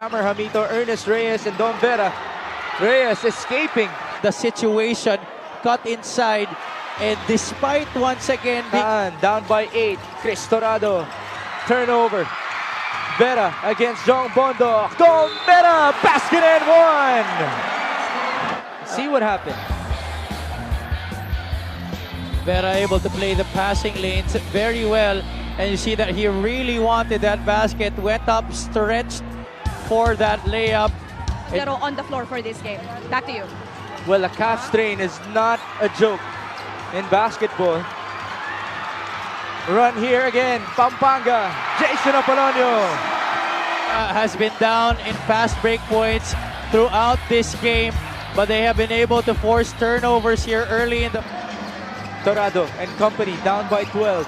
Hammer, Hamito, Ernest Reyes, and Don Vera. Reyes escaping the situation, cut inside, and despite once again being down by 8, Chris Torado, turnover. Vera against Jong Bondo. Don Vera, basket and one. See what happened. Vera able to play the passing lanes very well, and you see that he really wanted that basket, went up, stretched for that layup. Laro on the floor for this game. Back to you. Well, a calf strain is not a joke in basketball. Run here again, Pampanga, Jason Apolonio. Has been down in fast break points throughout this game, but they have been able to force turnovers here early in the... Torado and company down by 12.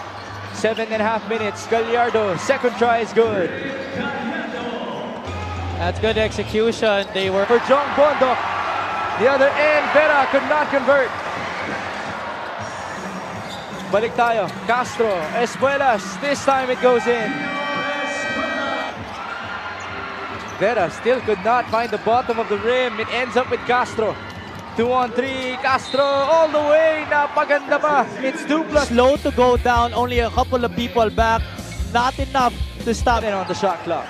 7.5 minutes, Gallardo, second try is good. That's good execution. They were... For Jong Bondo, the other end, Vera could not convert. Balik tayo, Castro, Espuelas, this time it goes in. Vera still could not find the bottom of the rim. It ends up with Castro. 2-on-3, Castro all the way, napaganda pa. It's 2+. Slow to go down, only a couple of people back. Not enough to stop it on the shot clock.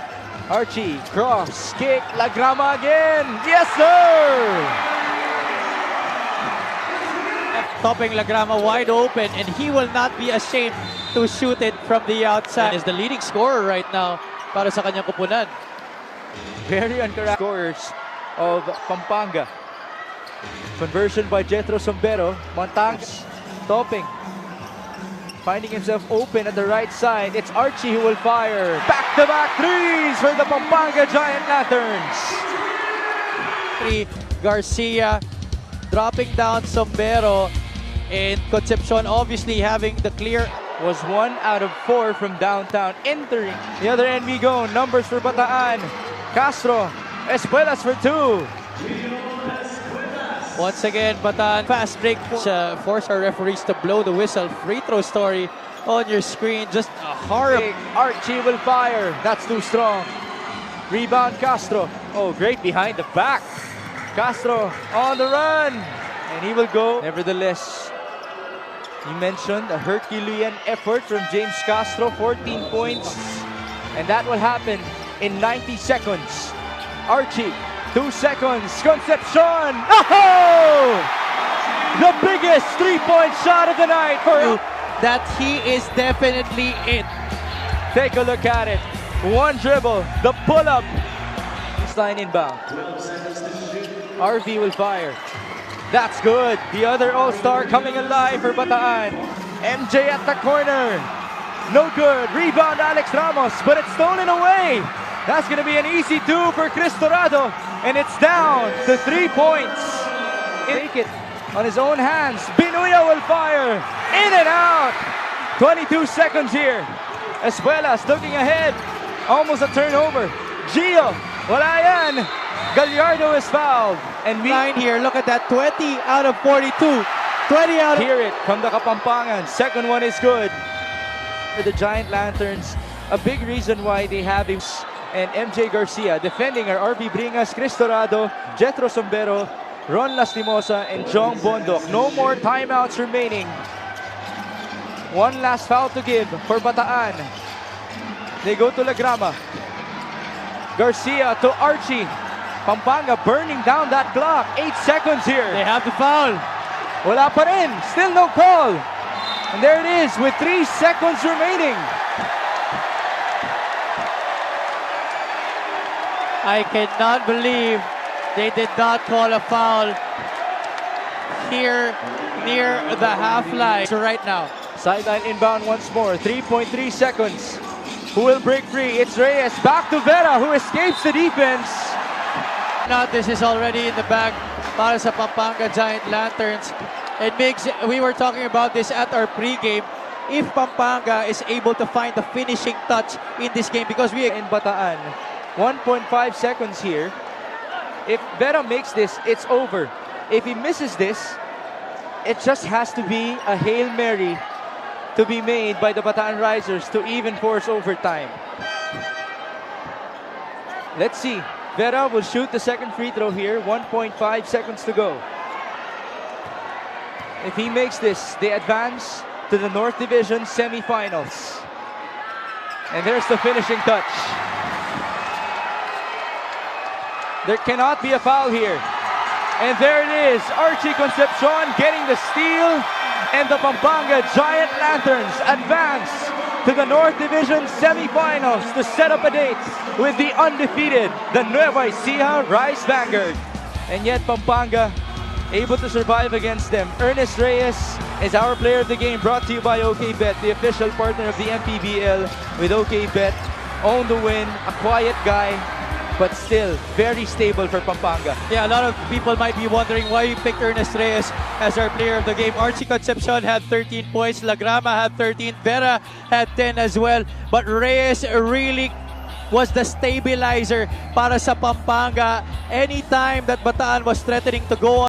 Archie, cross, kick, Lagrama again. Yes, sir! Topping Lagrama wide open, and he will not be ashamed to shoot it from the outside. Is the leading scorer right now para sa kanyang kupunan. Very uncharacteristic scorers of Pampanga. Conversion by Jethro Sombero. Montangs topping. Finding himself open at the right side. It's Archie who will fire. Back-to-back threes for the Pampanga Giant Lanterns. Garcia dropping down Sombero, and Concepcion obviously having the clear. Was 1 out of 4 from downtown. Entering the other end we go. Numbers for Bataan. Castro, Espuelas for 2. Once again, Bataan fast break. Force our referees to blow the whistle. Free throw story on your screen. Just a horrible. Archie will fire. That's too strong. Rebound Castro. Oh, great behind the back. Castro on the run. And he will go. Nevertheless, you mentioned a Herculean effort from James Castro. 14 points. And that will happen in 90 seconds. Archie. 2 seconds, Concepcion! Oh! The biggest three-point shot of the night for that he is definitely it. Take a look at it. One dribble, the pull-up. This line inbound. RV will fire. That's good. The other all-star coming alive for Bataan. MJ at the corner. No good. Rebound Alex Ramos, but it's stolen away. That's going to be an easy 2 for Chris Torado. And it's down to 3 points. Take it on his own hands. Binuya will fire. In and out. 22 seconds here. Espuelas looking ahead. Almost a turnover. Gio. Wala yan. Gallardo is fouled. And we here, look at that. 20 out of 42. 20 out of... Hear it from the Kapampangan. Second one is good. For the Giant Lanterns, a big reason why they have him. And MJ Garcia defending our RB Bringas, Chris Torado, Jethro Sombero, Ron Lastimosa, and Jong Bondok. No more timeouts remaining. One last foul to give for Bataan. They go to Lagrama. Garcia to Archie. Pampanga burning down that clock. 8 seconds here. They have the foul. Wala pa rin. Still no call. And there it is with 3 seconds remaining. I cannot believe they did not call a foul here near the half line. So right now, sideline inbound once more. 3.3 seconds. Who will break free? It's Reyes. Back to Vera, who escapes the defense. Now this is already in the bag para sa Pampanga Giant Lanterns. It makes, we were talking about this at our pregame. If Pampanga is able to find the finishing touch in this game, because we in Bataan. 1.5 seconds here. If Vera makes this, it's over. If he misses this, it just has to be a Hail Mary to be made by the Bataan Risers to even force overtime. Let's see. Vera will shoot the second free throw here. 1.5 seconds to go. If he makes this, they advance to the North Division semifinals. And there's the finishing touch. There cannot be a foul here. And there it is. Archie Concepcion getting the steal. And the Pampanga Giant Lanterns advance to the North Division semifinals to set up a date with the undefeated, the Nueva Ecija Rice Vanguard. And yet Pampanga able to survive against them. Ernest Reyes is our player of the game, brought to you by OKBet, the official partner of the MPBL. With OKBet, own the win, a quiet guy, but still very stable for Pampanga. Yeah, a lot of people might be wondering why we picked Ernest Reyes as our player of the game. Archie Concepcion had 13 points, Lagrama had 13, Vera had 10 as well. But Reyes really was the stabilizer para sa Pampanga anytime that Bataan was threatening to go